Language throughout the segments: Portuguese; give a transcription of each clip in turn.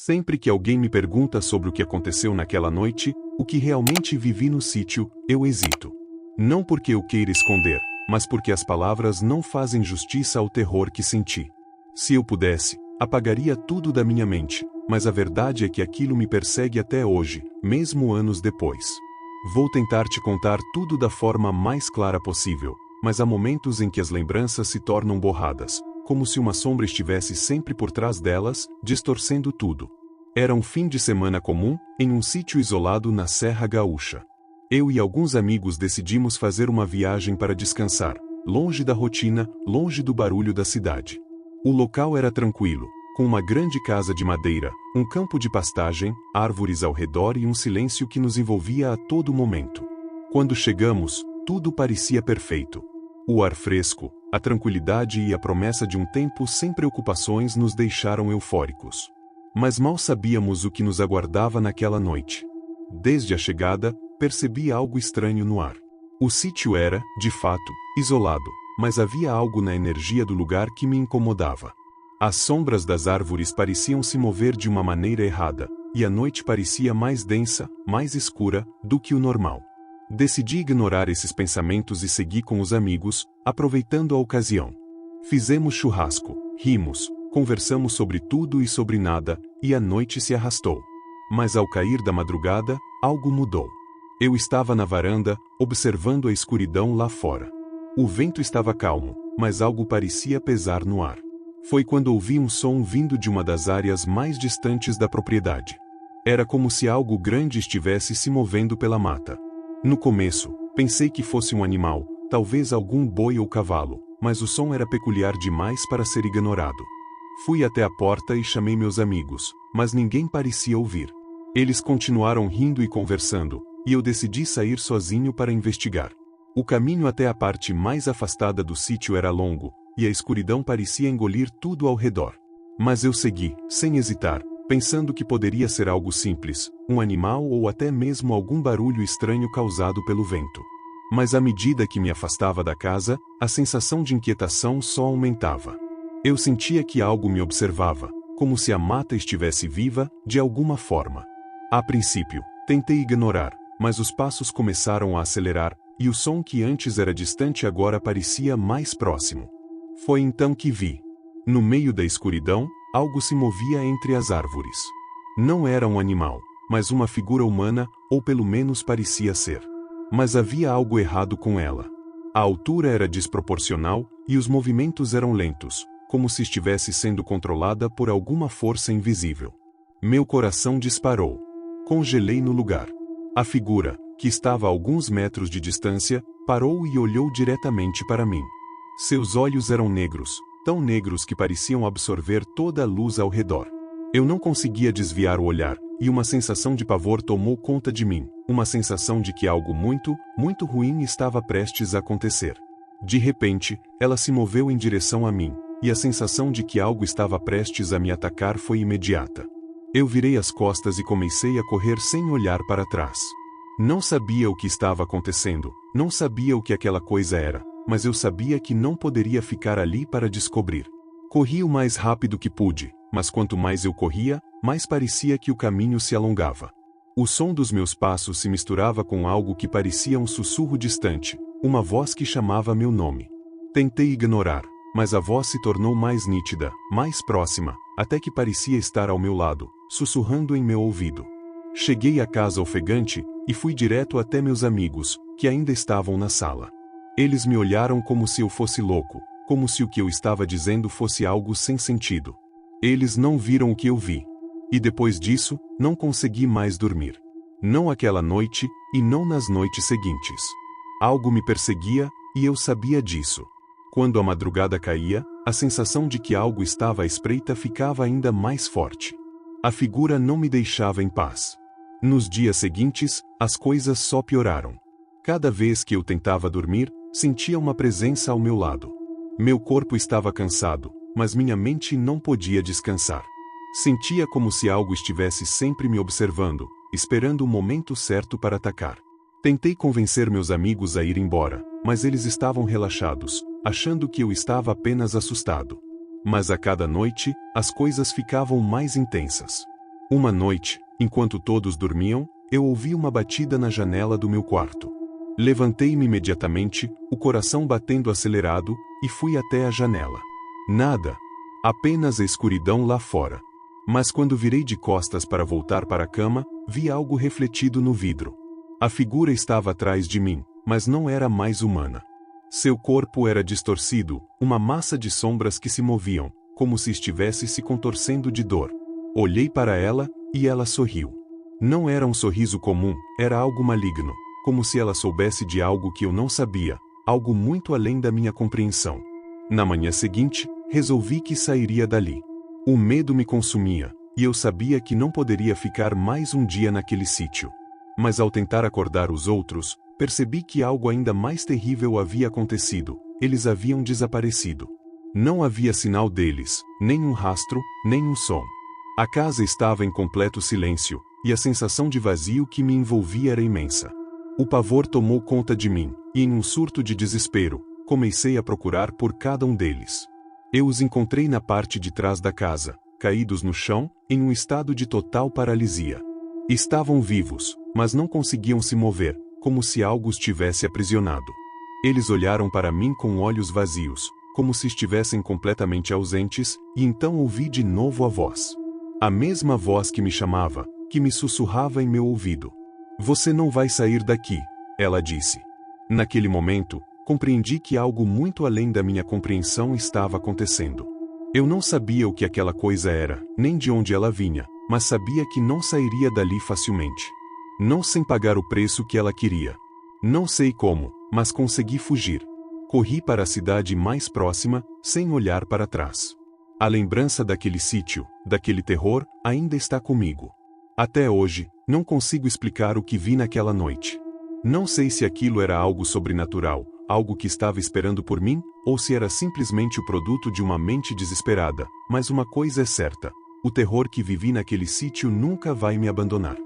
Sempre que alguém me pergunta sobre o que aconteceu naquela noite, o que realmente vivi no sítio, eu hesito. Não porque eu queira esconder, mas porque as palavras não fazem justiça ao terror que senti. Se eu pudesse, apagaria tudo da minha mente, mas a verdade é que aquilo me persegue até hoje, mesmo anos depois. Vou tentar te contar tudo da forma mais clara possível, mas há momentos em que as lembranças se tornam borradas, como se uma sombra estivesse sempre por trás delas, distorcendo tudo. Era um fim de semana comum, em um sítio isolado na Serra Gaúcha. Eu e alguns amigos decidimos fazer uma viagem para descansar, longe da rotina, longe do barulho da cidade. O local era tranquilo, com uma grande casa de madeira, um campo de pastagem, árvores ao redor e um silêncio que nos envolvia a todo momento. Quando chegamos, tudo parecia perfeito. O ar fresco, a tranquilidade e a promessa de um tempo sem preocupações nos deixaram eufóricos. Mas mal sabíamos o que nos aguardava naquela noite. Desde a chegada, percebi algo estranho no ar. O sítio era, de fato, isolado, mas havia algo na energia do lugar que me incomodava. As sombras das árvores pareciam se mover de uma maneira errada, e a noite parecia mais densa, mais escura, do que o normal. Decidi ignorar esses pensamentos e segui com os amigos, aproveitando a ocasião. Fizemos churrasco, rimos, conversamos sobre tudo e sobre nada, e a noite se arrastou. Mas ao cair da madrugada, algo mudou. Eu estava na varanda, observando a escuridão lá fora. O vento estava calmo, mas algo parecia pesar no ar. Foi quando ouvi um som vindo de uma das áreas mais distantes da propriedade. Era como se algo grande estivesse se movendo pela mata. No começo, pensei que fosse um animal, talvez algum boi ou cavalo, mas o som era peculiar demais para ser ignorado. Fui até a porta e chamei meus amigos, mas ninguém parecia ouvir. Eles continuaram rindo e conversando, e eu decidi sair sozinho para investigar. O caminho até a parte mais afastada do sítio era longo, e a escuridão parecia engolir tudo ao redor. Mas eu segui, sem hesitar, pensando que poderia ser algo simples, um animal ou até mesmo algum barulho estranho causado pelo vento. Mas à medida que me afastava da casa, a sensação de inquietação só aumentava. Eu sentia que algo me observava, como se a mata estivesse viva, de alguma forma. A princípio, tentei ignorar, mas os passos começaram a acelerar, e o som que antes era distante agora parecia mais próximo. Foi então que vi. No meio da escuridão, algo se movia entre as árvores. Não era um animal, mas uma figura humana, ou pelo menos parecia ser. Mas havia algo errado com ela. A altura era desproporcional, e os movimentos eram lentos, como se estivesse sendo controlada por alguma força invisível. Meu coração disparou. Congelei no lugar. A figura, que estava a alguns metros de distância, parou e olhou diretamente para mim. Seus olhos eram negros, tão negros que pareciam absorver toda a luz ao redor. Eu não conseguia desviar o olhar, e uma sensação de pavor tomou conta de mim, uma sensação de que algo muito, muito ruim estava prestes a acontecer. De repente, ela se moveu em direção a mim, e a sensação de que algo estava prestes a me atacar foi imediata. Eu virei as costas e comecei a correr sem olhar para trás. Não sabia o que estava acontecendo, não sabia o que aquela coisa era, mas eu sabia que não poderia ficar ali para descobrir. Corri o mais rápido que pude, mas quanto mais eu corria, mais parecia que o caminho se alongava. O som dos meus passos se misturava com algo que parecia um sussurro distante, uma voz que chamava meu nome. Tentei ignorar, mas a voz se tornou mais nítida, mais próxima, até que parecia estar ao meu lado, sussurrando em meu ouvido. Cheguei à casa ofegante, e fui direto até meus amigos, que ainda estavam na sala. Eles me olharam como se eu fosse louco, como se o que eu estava dizendo fosse algo sem sentido. Eles não viram o que eu vi. E depois disso, não consegui mais dormir. Não aquela noite, e não nas noites seguintes. Algo me perseguia, e eu sabia disso. Quando a madrugada caía, a sensação de que algo estava à espreita ficava ainda mais forte. A figura não me deixava em paz. Nos dias seguintes, as coisas só pioraram. Cada vez que eu tentava dormir, sentia uma presença ao meu lado. Meu corpo estava cansado, mas minha mente não podia descansar. Sentia como se algo estivesse sempre me observando, esperando o momento certo para atacar. Tentei convencer meus amigos a ir embora, mas eles estavam relaxados, achando que eu estava apenas assustado. Mas a cada noite, as coisas ficavam mais intensas. Uma noite, enquanto todos dormiam, eu ouvi uma batida na janela do meu quarto. Levantei-me imediatamente, o coração batendo acelerado, e fui até a janela. Nada. Apenas a escuridão lá fora. Mas quando virei de costas para voltar para a cama, vi algo refletido no vidro. A figura estava atrás de mim, mas não era mais humana. Seu corpo era distorcido, uma massa de sombras que se moviam, como se estivesse se contorcendo de dor. Olhei para ela, e ela sorriu. Não era um sorriso comum, era algo maligno, como se ela soubesse de algo que eu não sabia, algo muito além da minha compreensão. Na manhã seguinte, resolvi que sairia dali. O medo me consumia, e eu sabia que não poderia ficar mais um dia naquele sítio. Mas ao tentar acordar os outros, percebi que algo ainda mais terrível havia acontecido, eles haviam desaparecido. Não havia sinal deles, nem um rastro, nem um som. A casa estava em completo silêncio, e a sensação de vazio que me envolvia era imensa. O pavor tomou conta de mim, e em um surto de desespero, comecei a procurar por cada um deles. Eu os encontrei na parte de trás da casa, caídos no chão, em um estado de total paralisia. Estavam vivos, mas não conseguiam se mover, como se algo os tivesse aprisionado. Eles olharam para mim com olhos vazios, como se estivessem completamente ausentes, e então ouvi de novo a voz. A mesma voz que me chamava, que me sussurrava em meu ouvido. "Você não vai sair daqui", ela disse. Naquele momento, compreendi que algo muito além da minha compreensão estava acontecendo. Eu não sabia o que aquela coisa era, nem de onde ela vinha, mas sabia que não sairia dali facilmente. Não sem pagar o preço que ela queria. Não sei como, mas consegui fugir. Corri para a cidade mais próxima, sem olhar para trás. A lembrança daquele sítio, daquele terror, ainda está comigo. Até hoje, não consigo explicar o que vi naquela noite. Não sei se aquilo era algo sobrenatural, algo que estava esperando por mim, ou se era simplesmente o produto de uma mente desesperada, mas uma coisa é certa: o terror que vivi naquele sítio nunca vai me abandonar.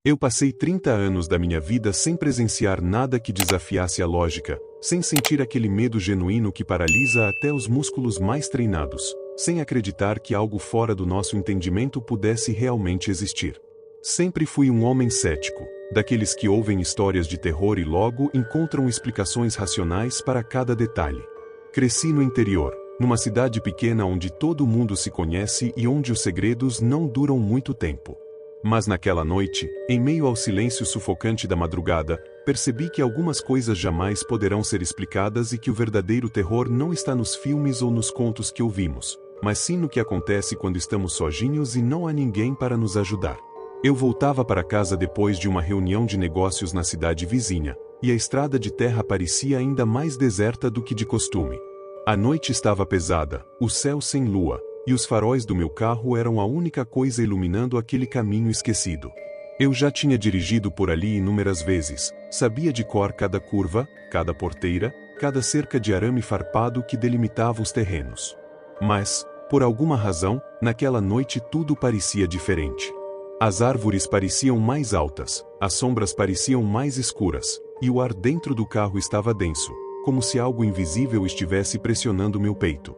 Eu passei 30 anos da minha vida sem presenciar nada que desafiasse a lógica, sem sentir aquele medo genuíno que paralisa até os músculos mais treinados, sem acreditar que algo fora do nosso entendimento pudesse realmente existir. Sempre fui um homem cético, daqueles que ouvem histórias de terror e logo encontram explicações racionais para cada detalhe. Cresci no interior, numa cidade pequena onde todo mundo se conhece e onde os segredos não duram muito tempo. Mas naquela noite, em meio ao silêncio sufocante da madrugada, percebi que algumas coisas jamais poderão ser explicadas e que o verdadeiro terror não está nos filmes ou nos contos que ouvimos, mas sim no que acontece quando estamos sozinhos e não há ninguém para nos ajudar. Eu voltava para casa depois de uma reunião de negócios na cidade vizinha, e a estrada de terra parecia ainda mais deserta do que de costume. A noite estava pesada, o céu sem lua, e os faróis do meu carro eram a única coisa iluminando aquele caminho esquecido. Eu já tinha dirigido por ali inúmeras vezes, sabia de cor cada curva, cada porteira, cada cerca de arame farpado que delimitava os terrenos. Mas, por alguma razão, naquela noite tudo parecia diferente. As árvores pareciam mais altas, as sombras pareciam mais escuras, e o ar dentro do carro estava denso, como se algo invisível estivesse pressionando meu peito.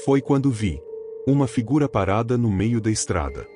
Foi quando vi uma figura parada no meio da estrada.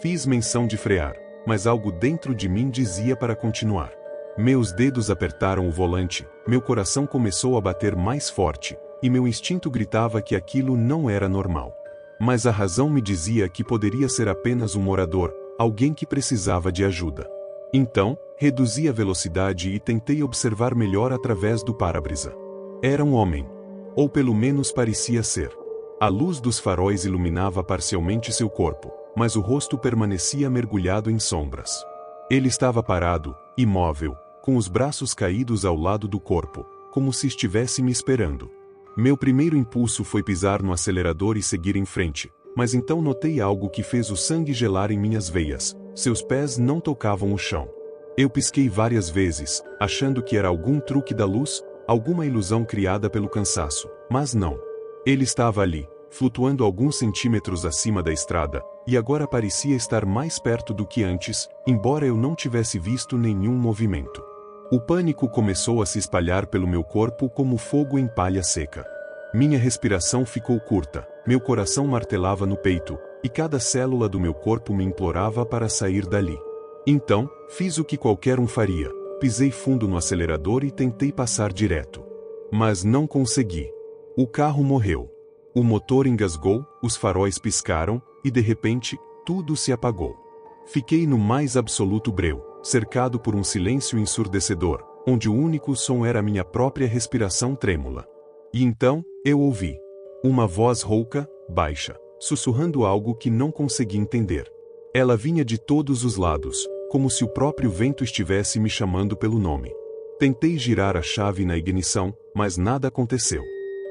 Fiz menção de frear, mas algo dentro de mim dizia para continuar. Meus dedos apertaram o volante, meu coração começou a bater mais forte, e meu instinto gritava que aquilo não era normal. Mas a razão me dizia que poderia ser apenas um morador, alguém que precisava de ajuda. Então, reduzi a velocidade e tentei observar melhor através do para-brisa. Era um homem. Ou pelo menos parecia ser. A luz dos faróis iluminava parcialmente seu corpo, mas o rosto permanecia mergulhado em sombras. Ele estava parado, imóvel, com os braços caídos ao lado do corpo, como se estivesse me esperando. Meu primeiro impulso foi pisar no acelerador e seguir em frente, mas então notei algo que fez o sangue gelar em minhas veias: seus pés não tocavam o chão. Eu pisquei várias vezes, achando que era algum truque da luz, alguma ilusão criada pelo cansaço, mas não. Ele estava ali, flutuando alguns centímetros acima da estrada, e agora parecia estar mais perto do que antes, embora eu não tivesse visto nenhum movimento. O pânico começou a se espalhar pelo meu corpo como fogo em palha seca. Minha respiração ficou curta, meu coração martelava no peito, e cada célula do meu corpo me implorava para sair dali. Então, fiz o que qualquer um faria. Pisei fundo no acelerador e tentei passar direto. Mas não consegui. O carro morreu. O motor engasgou, os faróis piscaram, e de repente, tudo se apagou. Fiquei no mais absoluto breu, cercado por um silêncio ensurdecedor, onde o único som era minha própria respiração trêmula. E então, eu ouvi uma voz rouca, baixa, sussurrando algo que não consegui entender. Ela vinha de todos os lados, como se o próprio vento estivesse me chamando pelo nome. Tentei girar a chave na ignição, mas nada aconteceu.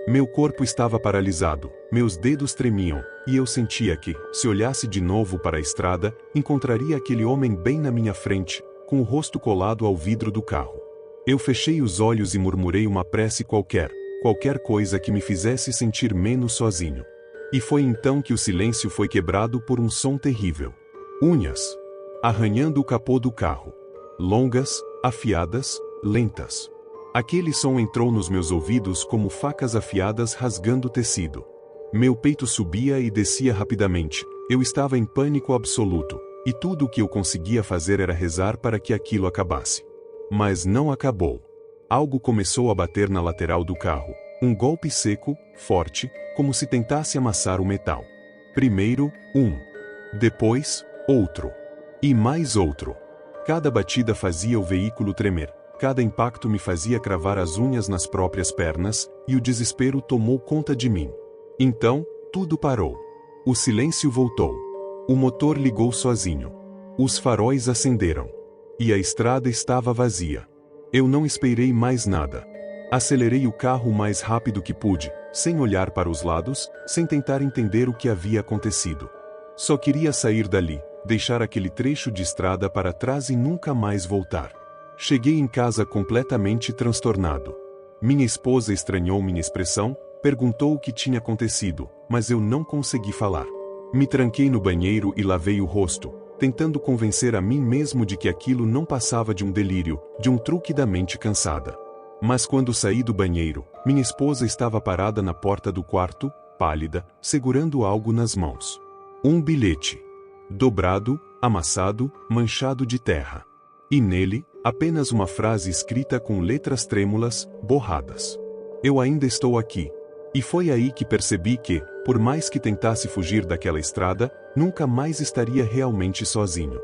Meu corpo estava paralisado, meus dedos tremiam, e eu sentia que, se olhasse de novo para a estrada, encontraria aquele homem bem na minha frente, com o rosto colado ao vidro do carro. Eu fechei os olhos e murmurei uma prece qualquer coisa que me fizesse sentir menos sozinho. E foi então que o silêncio foi quebrado por um som terrível. Unhas arranhando o capô do carro. Longas, afiadas, lentas. Aquele som entrou nos meus ouvidos como facas afiadas rasgando tecido. Meu peito subia e descia rapidamente. Eu estava em pânico absoluto, e tudo o que eu conseguia fazer era rezar para que aquilo acabasse. Mas não acabou. Algo começou a bater na lateral do carro. Um golpe seco, forte, como se tentasse amassar o metal. Primeiro, um. Depois, outro. E mais outro. Cada batida fazia o veículo tremer. Cada impacto me fazia cravar as unhas nas próprias pernas, e o desespero tomou conta de mim. Então, tudo parou. O silêncio voltou. O motor ligou sozinho. Os faróis acenderam. E a estrada estava vazia. Eu não esperei mais nada. Acelerei o carro o mais rápido que pude, sem olhar para os lados, sem tentar entender o que havia acontecido. Só queria sair dali, deixar aquele trecho de estrada para trás e nunca mais voltar. Cheguei em casa completamente transtornado. Minha esposa estranhou minha expressão, perguntou o que tinha acontecido, mas eu não consegui falar. Me tranquei no banheiro e lavei o rosto, tentando convencer a mim mesmo de que aquilo não passava de um delírio, de um truque da mente cansada. Mas quando saí do banheiro, minha esposa estava parada na porta do quarto, pálida, segurando algo nas mãos. Um bilhete. Dobrado, amassado, manchado de terra. E nele, apenas uma frase escrita com letras trêmulas, borradas. Eu ainda estou aqui. E foi aí que percebi que, por mais que tentasse fugir daquela estrada, nunca mais estaria realmente sozinho.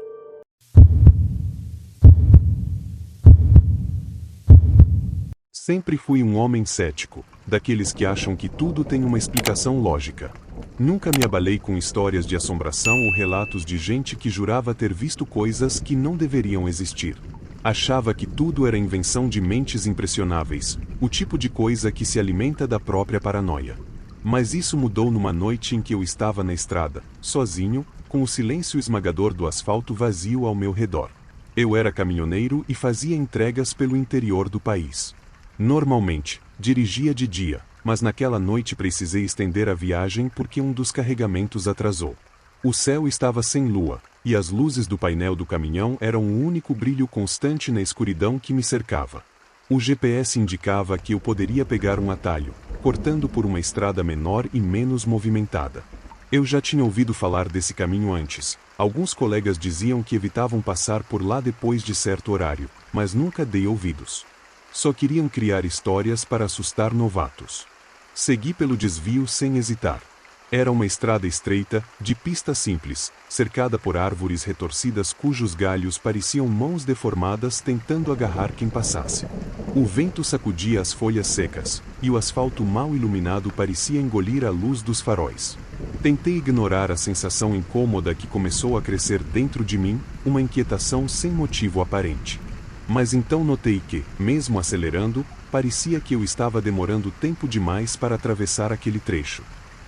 Sempre fui um homem cético, daqueles que acham que tudo tem uma explicação lógica. Nunca me abalei com histórias de assombração ou relatos de gente que jurava ter visto coisas que não deveriam existir. Achava que tudo era invenção de mentes impressionáveis, o tipo de coisa que se alimenta da própria paranoia. Mas isso mudou numa noite em que eu estava na estrada, sozinho, com o silêncio esmagador do asfalto vazio ao meu redor. Eu era caminhoneiro e fazia entregas pelo interior do país. Normalmente, dirigia de dia, mas naquela noite precisei estender a viagem porque um dos carregamentos atrasou. O céu estava sem lua, e as luzes do painel do caminhão eram o único brilho constante na escuridão que me cercava. O GPS indicava que eu poderia pegar um atalho, cortando por uma estrada menor e menos movimentada. Eu já tinha ouvido falar desse caminho antes. Alguns colegas diziam que evitavam passar por lá depois de certo horário, mas nunca dei ouvidos. Só queriam criar histórias para assustar novatos. Segui pelo desvio sem hesitar. Era uma estrada estreita, de pista simples, cercada por árvores retorcidas cujos galhos pareciam mãos deformadas tentando agarrar quem passasse. O vento sacudia as folhas secas, e o asfalto mal iluminado parecia engolir a luz dos faróis. Tentei ignorar a sensação incômoda que começou a crescer dentro de mim, uma inquietação sem motivo aparente. Mas então notei que, mesmo acelerando, parecia que eu estava demorando tempo demais para atravessar aquele trecho.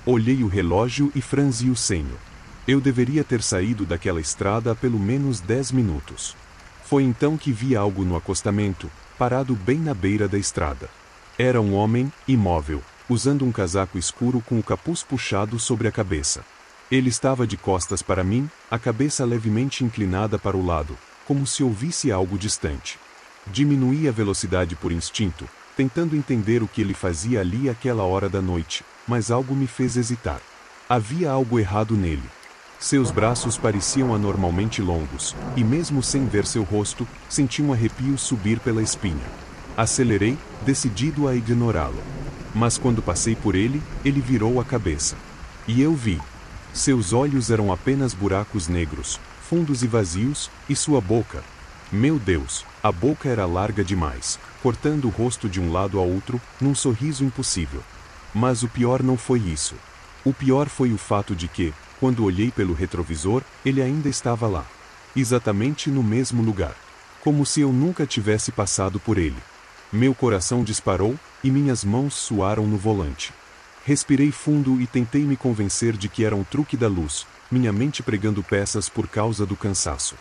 Olhei o relógio e franzi o senho. Eu deveria ter saído daquela estrada há pelo menos 10 minutos. Foi então que vi algo no acostamento, parado bem na beira da estrada. Era um homem, imóvel, usando um casaco escuro com o capuz puxado sobre a cabeça. Ele estava de costas para mim, a cabeça levemente inclinada para o lado, como se ouvisse algo distante. Diminuí a velocidade por instinto, tentando entender o que ele fazia ali àquela hora da noite, mas algo me fez hesitar. Havia algo errado nele. Seus braços pareciam anormalmente longos, e mesmo sem ver seu rosto, senti um arrepio subir pela espinha. Acelerei, decidido a ignorá-lo. Mas quando passei por ele, ele virou a cabeça. E eu vi. Seus olhos eram apenas buracos negros, fundos e vazios, e sua boca. Meu Deus, a boca era larga demais, cortando o rosto de um lado a outro, num sorriso impossível. Mas o pior não foi isso. O pior foi o fato de que, quando olhei pelo retrovisor, ele ainda estava lá. Exatamente no mesmo lugar. Como se eu nunca tivesse passado por ele. Meu coração disparou, e minhas mãos suaram no volante. Respirei fundo e tentei me convencer de que era um truque da luz, minha mente pregando peças por causa do cansaço.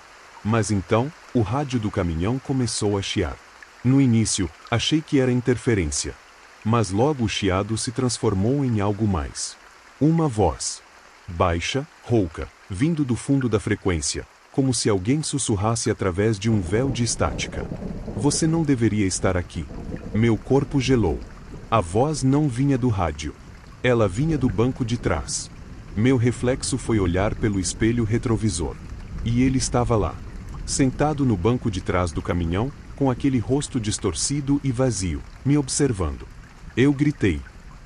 Mas então, o rádio do caminhão começou a chiar. No início, achei que era interferência. Mas logo o chiado se transformou em algo mais. Uma voz. Baixa, rouca, vindo do fundo da frequência, como se alguém sussurrasse através de um véu de estática. Você não deveria estar aqui. Meu corpo gelou. A voz não vinha do rádio. Ela vinha do banco de trás. Meu reflexo foi olhar pelo espelho retrovisor. E ele estava lá. Sentado no banco de trás do caminhão, com aquele rosto distorcido e vazio, me observando. Eu gritei.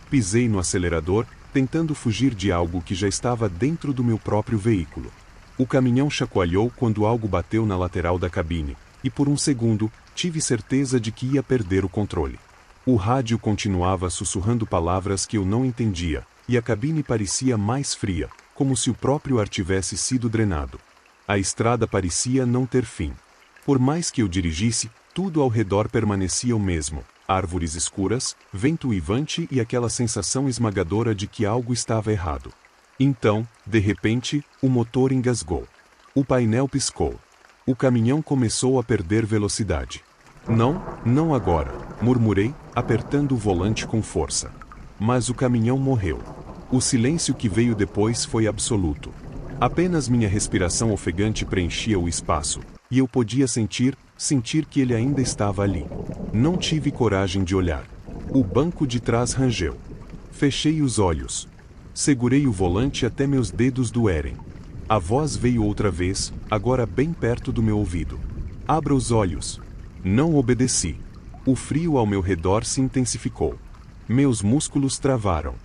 Pisei no acelerador, tentando fugir de algo que já estava dentro do meu próprio veículo. O caminhão chacoalhou quando algo bateu na lateral da cabine, e por um segundo, tive certeza de que ia perder o controle. O rádio continuava sussurrando palavras que eu não entendia, e a cabine parecia mais fria, como se o próprio ar tivesse sido drenado. A estrada parecia não ter fim. Por mais que eu dirigisse, tudo ao redor permanecia o mesmo. Árvores escuras, vento uivante e aquela sensação esmagadora de que algo estava errado. Então, de repente, o motor engasgou. O painel piscou. O caminhão começou a perder velocidade. Não, não agora, murmurei, apertando o volante com força. Mas o caminhão morreu. O silêncio que veio depois foi absoluto. Apenas minha respiração ofegante preenchia o espaço, e eu podia sentir que ele ainda estava ali. Não tive coragem de olhar. O banco de trás rangeu. Fechei os olhos. Segurei o volante até meus dedos doerem. A voz veio outra vez, agora bem perto do meu ouvido. Abra os olhos. Não obedeci. O frio ao meu redor se intensificou. Meus músculos travaram.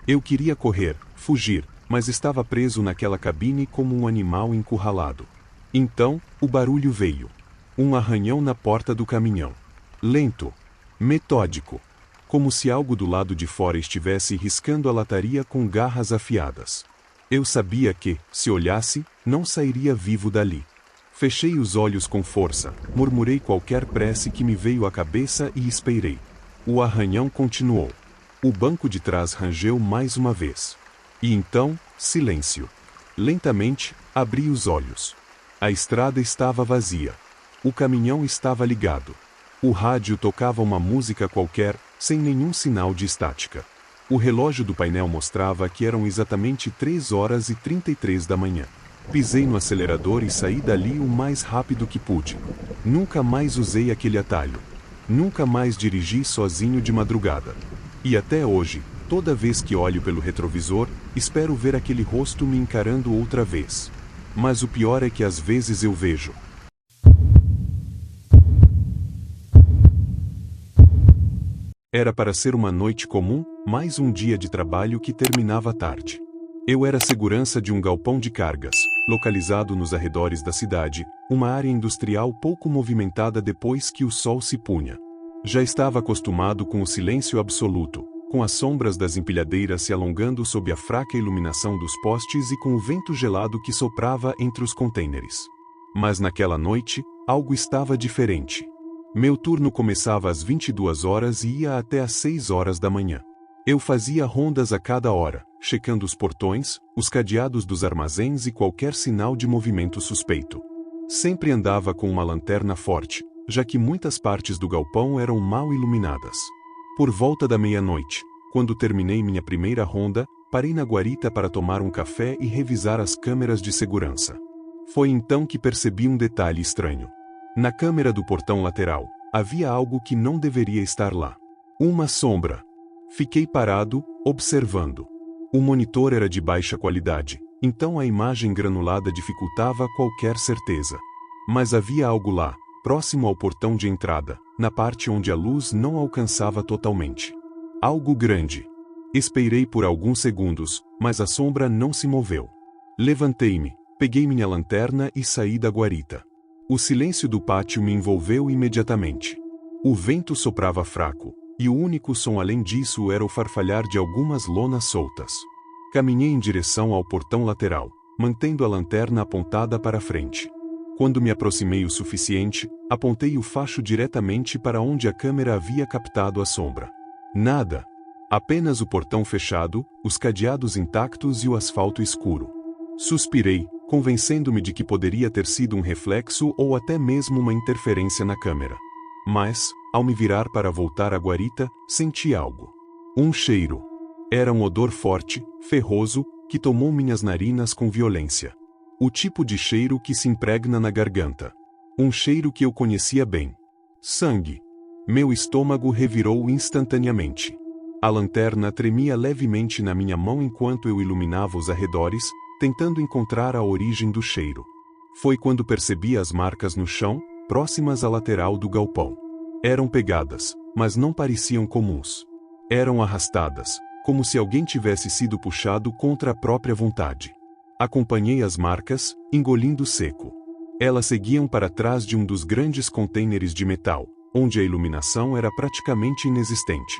Eu queria correr, fugir, mas estava preso naquela cabine como um animal encurralado. Então, o barulho veio. Um arranhão na porta do caminhão. Lento. Metódico. Como se algo do lado de fora estivesse riscando a lataria com garras afiadas. Eu sabia que, se olhasse, não sairia vivo dali. Fechei os olhos com força, murmurei qualquer prece que me veio à cabeça e esperei. O arranhão continuou. O banco de trás rangeu mais uma vez. E então, silêncio. Lentamente, abri os olhos. A estrada estava vazia. O caminhão estava ligado. O rádio tocava uma música qualquer, sem nenhum sinal de estática. O relógio do painel mostrava que eram exatamente 3h33 da manhã. Pisei no acelerador e saí dali o mais rápido que pude. Nunca mais usei aquele atalho. Nunca mais dirigi sozinho de madrugada. E até hoje, toda vez que olho pelo retrovisor, espero ver aquele rosto me encarando outra vez. Mas o pior é que às vezes eu vejo. Era para ser uma noite comum, mais um dia de trabalho que terminava tarde. Eu era segurança de um galpão de cargas, localizado nos arredores da cidade, uma área industrial pouco movimentada depois que o sol se punha. Já estava acostumado com o silêncio absoluto, com as sombras das empilhadeiras se alongando sob a fraca iluminação dos postes e com o vento gelado que soprava entre os contêineres. Mas naquela noite, algo estava diferente. Meu turno começava às 22 horas e ia até às 6 horas da manhã. Eu fazia rondas a cada hora, checando os portões, os cadeados dos armazéns e qualquer sinal de movimento suspeito. Sempre andava com uma lanterna forte, já que muitas partes do galpão eram mal iluminadas. Por volta da meia-noite, quando terminei minha primeira ronda, parei na guarita para tomar um café e revisar as câmeras de segurança. Foi então que percebi um detalhe estranho. Na câmera do portão lateral, havia algo que não deveria estar lá. Uma sombra. Fiquei parado, observando. O monitor era de baixa qualidade, então a imagem granulada dificultava qualquer certeza. Mas havia algo lá, próximo ao portão de entrada, na parte onde a luz não alcançava totalmente. Algo grande. Esperei por alguns segundos, mas a sombra não se moveu. Levantei-me, peguei minha lanterna e saí da guarita. O silêncio do pátio me envolveu imediatamente. O vento soprava fraco, e o único som além disso era o farfalhar de algumas lonas soltas. Caminhei em direção ao portão lateral, mantendo a lanterna apontada para frente. Quando me aproximei o suficiente, apontei o facho diretamente para onde a câmera havia captado a sombra. Nada. Apenas o portão fechado, os cadeados intactos e o asfalto escuro. Suspirei, convencendo-me de que poderia ter sido um reflexo ou até mesmo uma interferência na câmera. Mas, ao me virar para voltar à guarita, senti algo. Um cheiro. Era um odor forte, ferroso, que tomou minhas narinas com violência. O tipo de cheiro que se impregna na garganta. Um cheiro que eu conhecia bem. Sangue. Meu estômago revirou instantaneamente. A lanterna tremia levemente na minha mão enquanto eu iluminava os arredores, tentando encontrar a origem do cheiro. Foi quando percebi as marcas no chão, próximas à lateral do galpão. Eram pegadas, mas não pareciam comuns. Eram arrastadas, como se alguém tivesse sido puxado contra a própria vontade. Acompanhei as marcas, engolindo seco. Elas seguiam para trás de um dos grandes contêineres de metal, onde a iluminação era praticamente inexistente.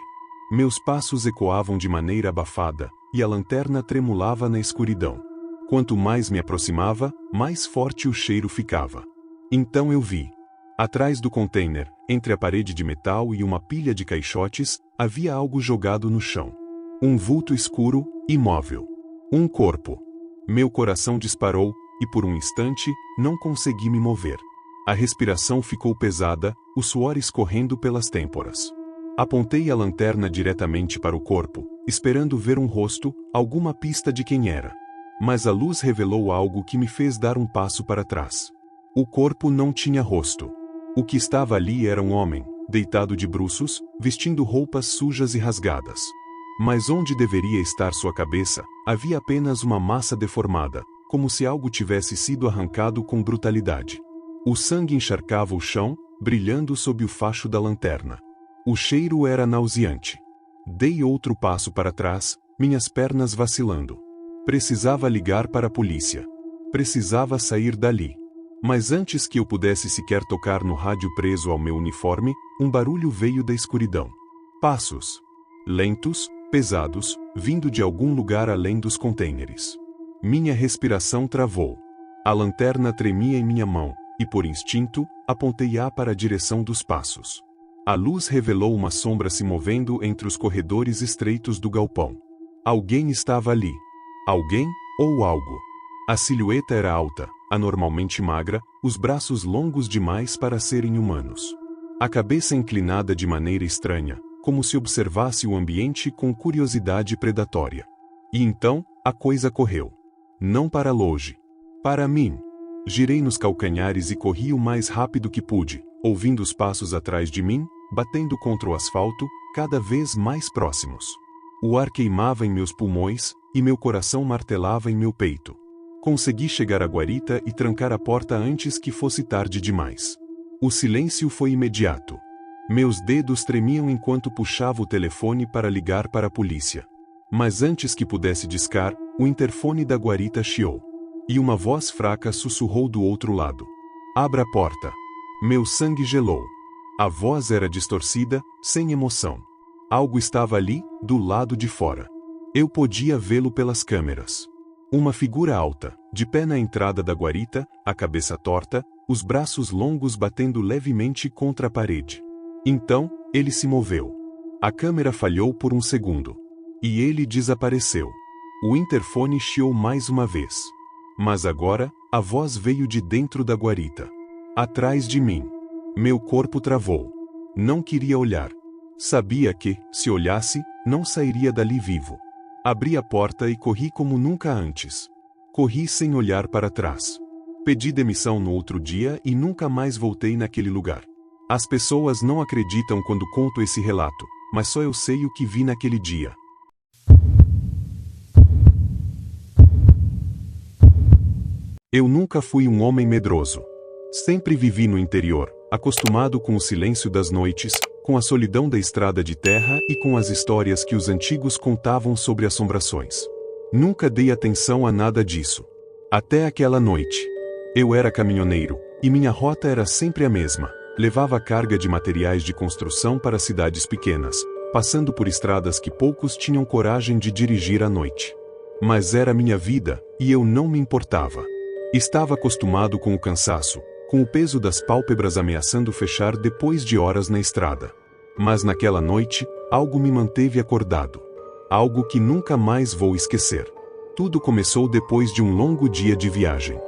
Meus passos ecoavam de maneira abafada, e a lanterna tremulava na escuridão. Quanto mais me aproximava, mais forte o cheiro ficava. Então eu vi. Atrás do container, entre a parede de metal e uma pilha de caixotes, havia algo jogado no chão. Um vulto escuro, imóvel. Um corpo. Meu coração disparou, e por um instante, não consegui me mover. A respiração ficou pesada, o suor escorrendo pelas têmporas. Apontei a lanterna diretamente para o corpo, esperando ver um rosto, alguma pista de quem era. Mas a luz revelou algo que me fez dar um passo para trás. O corpo não tinha rosto. O que estava ali era um homem, deitado de bruços, vestindo roupas sujas e rasgadas. Mas onde deveria estar sua cabeça, havia apenas uma massa deformada, como se algo tivesse sido arrancado com brutalidade. O sangue encharcava o chão, brilhando sob o facho da lanterna. O cheiro era nauseante. Dei outro passo para trás, minhas pernas vacilando. Precisava ligar para a polícia. Precisava sair dali. Mas antes que eu pudesse sequer tocar no rádio preso ao meu uniforme, um barulho veio da escuridão. Passos. Lentos, pesados, vindo de algum lugar além dos contêineres. Minha respiração travou. A lanterna tremia em minha mão, e por instinto, apontei-a para a direção dos passos. A luz revelou uma sombra se movendo entre os corredores estreitos do galpão. Alguém estava ali. Alguém, ou algo. A silhueta era alta, anormalmente magra, os braços longos demais para serem humanos. A cabeça inclinada de maneira estranha, como se observasse o ambiente com curiosidade predatória. E então, a coisa correu. Não para longe. Para mim. Girei nos calcanhares e corri o mais rápido que pude, ouvindo os passos atrás de mim, batendo contra o asfalto, cada vez mais próximos. O ar queimava em meus pulmões, e meu coração martelava em meu peito. Consegui chegar à guarita e trancar a porta antes que fosse tarde demais. O silêncio foi imediato. Meus dedos tremiam enquanto puxava o telefone para ligar para a polícia. Mas antes que pudesse discar, o interfone da guarita chiou. E uma voz fraca sussurrou do outro lado. Abra a porta. Meu sangue gelou. A voz era distorcida, sem emoção. Algo estava ali, do lado de fora. Eu podia vê-lo pelas câmeras. Uma figura alta, de pé na entrada da guarita, a cabeça torta, os braços longos batendo levemente contra a parede. Então, ele se moveu. A câmera falhou por um segundo. E ele desapareceu. O interfone chiou mais uma vez. Mas agora, a voz veio de dentro da guarita. Atrás de mim. Meu corpo travou. Não queria olhar. Sabia que, se olhasse, não sairia dali vivo. Abri a porta e corri como nunca antes. Corri sem olhar para trás. Pedi demissão no outro dia e nunca mais voltei naquele lugar. As pessoas não acreditam quando conto esse relato, mas só eu sei o que vi naquele dia. Eu nunca fui um homem medroso. Sempre vivi no interior, acostumado com o silêncio das noites, com a solidão da estrada de terra e com as histórias que os antigos contavam sobre assombrações. Nunca dei atenção a nada disso. Até aquela noite. Eu era caminhoneiro, e minha rota era sempre a mesma. Levava carga de materiais de construção para cidades pequenas, passando por estradas que poucos tinham coragem de dirigir à noite. Mas era minha vida, e eu não me importava. Estava acostumado com o cansaço, com o peso das pálpebras ameaçando fechar depois de horas na estrada. Mas naquela noite, algo me manteve acordado. Algo que nunca mais vou esquecer. Tudo começou depois de um longo dia de viagem.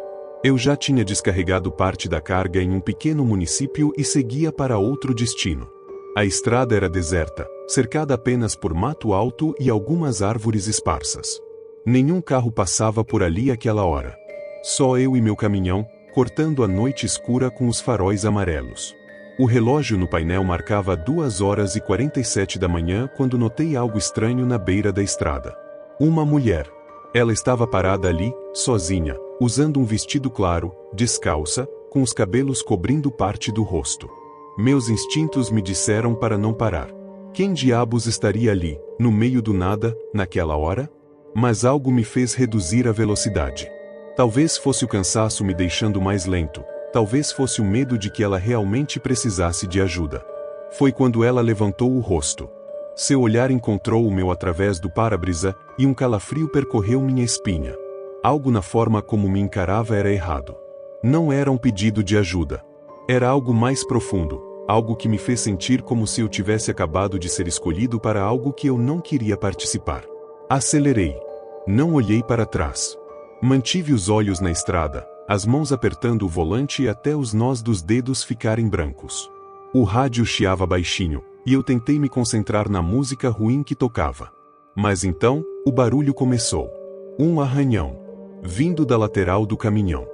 Eu já tinha descarregado parte da carga em um pequeno município e seguia para outro destino. A estrada era deserta, cercada apenas por mato alto e algumas árvores esparsas. Nenhum carro passava por ali àquela hora. Só eu e meu caminhão, cortando a noite escura com os faróis amarelos. O relógio no painel marcava 2h47 da manhã quando notei algo estranho na beira da estrada. Uma mulher. Ela estava parada ali, sozinha, usando um vestido claro, descalça, com os cabelos cobrindo parte do rosto. Meus instintos me disseram para não parar. Quem diabos estaria ali, no meio do nada, naquela hora? Mas algo me fez reduzir a velocidade. Talvez fosse o cansaço me deixando mais lento, talvez fosse o medo de que ela realmente precisasse de ajuda. Foi quando ela levantou o rosto. Seu olhar encontrou o meu através do para-brisa, e um calafrio percorreu minha espinha. Algo na forma como me encarava era errado. Não era um pedido de ajuda. Era algo mais profundo, algo que me fez sentir como se eu tivesse acabado de ser escolhido para algo que eu não queria participar. Acelerei. Não olhei para trás. Mantive os olhos na estrada, as mãos apertando o volante até os nós dos dedos ficarem brancos. O rádio chiava baixinho, e eu tentei me concentrar na música ruim que tocava. Mas então, o barulho começou. Um arranhão. Vindo da lateral do caminhão.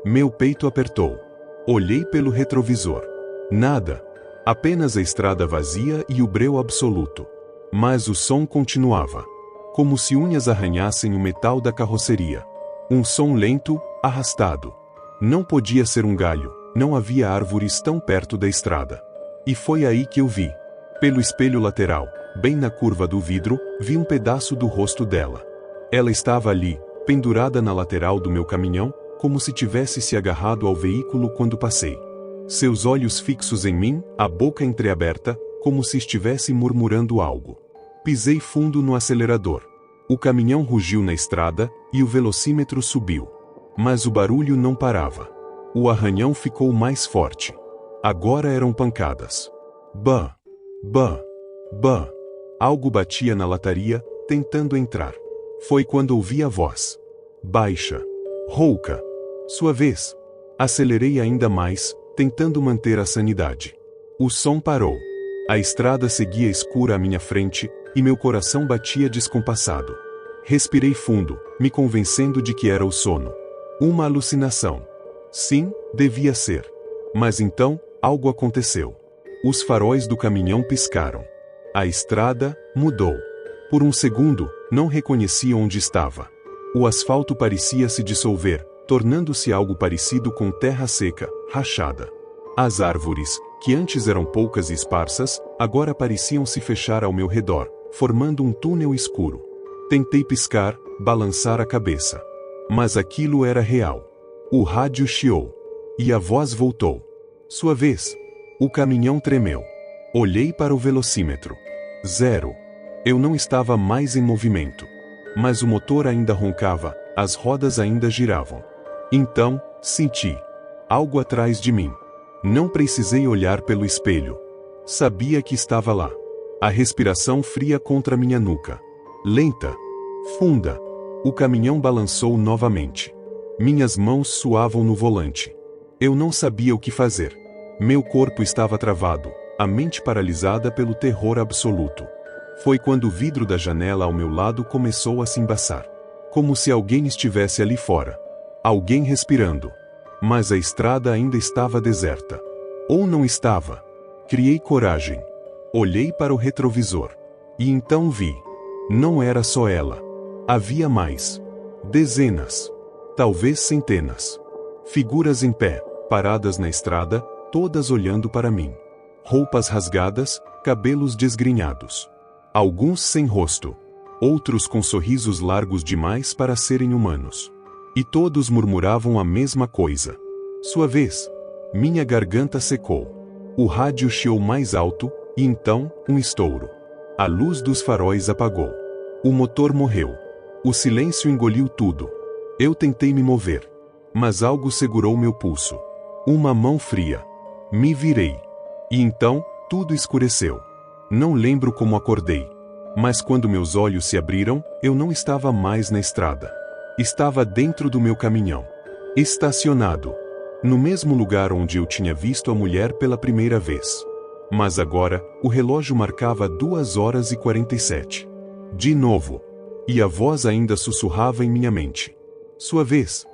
Meu peito apertou. Olhei pelo retrovisor. Nada. Apenas a estrada vazia e o breu absoluto. Mas o som continuava. Como se unhas arranhassem o metal da carroceria. Um som lento, arrastado. Não podia ser um galho, não havia árvores tão perto da estrada. E foi aí que eu vi. Pelo espelho lateral, bem na curva do vidro, vi um pedaço do rosto dela. Ela estava ali, pendurada na lateral do meu caminhão, como se tivesse se agarrado ao veículo quando passei. Seus olhos fixos em mim, a boca entreaberta, como se estivesse murmurando algo. Pisei fundo no acelerador. O caminhão rugiu na estrada, e o velocímetro subiu. Mas o barulho não parava. O arranhão ficou mais forte. Agora eram pancadas. Bã! Bã! Bã! Algo batia na lataria, tentando entrar. Foi quando ouvi a voz. Baixa. Rouca. Sua vez. Acelerei ainda mais, tentando manter a sanidade. O som parou. A estrada seguia escura à minha frente, e meu coração batia descompassado. Respirei fundo, me convencendo de que era o sono. Uma alucinação. Sim, devia ser. Mas então, algo aconteceu. Os faróis do caminhão piscaram. A estrada mudou. Por um segundo, não reconheci onde estava. O asfalto parecia se dissolver, tornando-se algo parecido com terra seca, rachada. As árvores, que antes eram poucas e esparsas, agora pareciam se fechar ao meu redor, formando um túnel escuro. Tentei piscar, balançar a cabeça. Mas aquilo era real. O rádio chiou. E a voz voltou. Sua vez. O caminhão tremeu. Olhei para o velocímetro. 0. Eu não estava mais em movimento. Mas o motor ainda roncava, as rodas ainda giravam. Então, senti algo atrás de mim. Não precisei olhar pelo espelho. Sabia que estava lá. A respiração fria contra minha nuca. Lenta. Funda. O caminhão balançou novamente. Minhas mãos suavam no volante. Eu não sabia o que fazer. Meu corpo estava travado, a mente paralisada pelo terror absoluto. Foi quando o vidro da janela ao meu lado começou a se embaçar. Como se alguém estivesse ali fora. Alguém respirando. Mas a estrada ainda estava deserta. Ou não estava. Criei coragem. Olhei para o retrovisor. E então vi. Não era só ela. Havia mais. Dezenas. Talvez centenas. Figuras em pé, paradas na estrada, todas olhando para mim. Roupas rasgadas, cabelos desgrenhados. Alguns sem rosto. Outros com sorrisos largos demais para serem humanos. E todos murmuravam a mesma coisa. Sua vez. Minha garganta secou. O rádio chiou mais alto, e então, um estouro. A luz dos faróis apagou. O motor morreu. O silêncio engoliu tudo. Eu tentei me mover. Mas algo segurou meu pulso. Uma mão fria. Me virei. E então, tudo escureceu. Não lembro como acordei. Mas quando meus olhos se abriram, eu não estava mais na estrada. Estava dentro do meu caminhão. Estacionado. No mesmo lugar onde eu tinha visto a mulher pela primeira vez. Mas agora, o relógio marcava 2h47. De novo. E a voz ainda sussurrava em minha mente. Sua vez.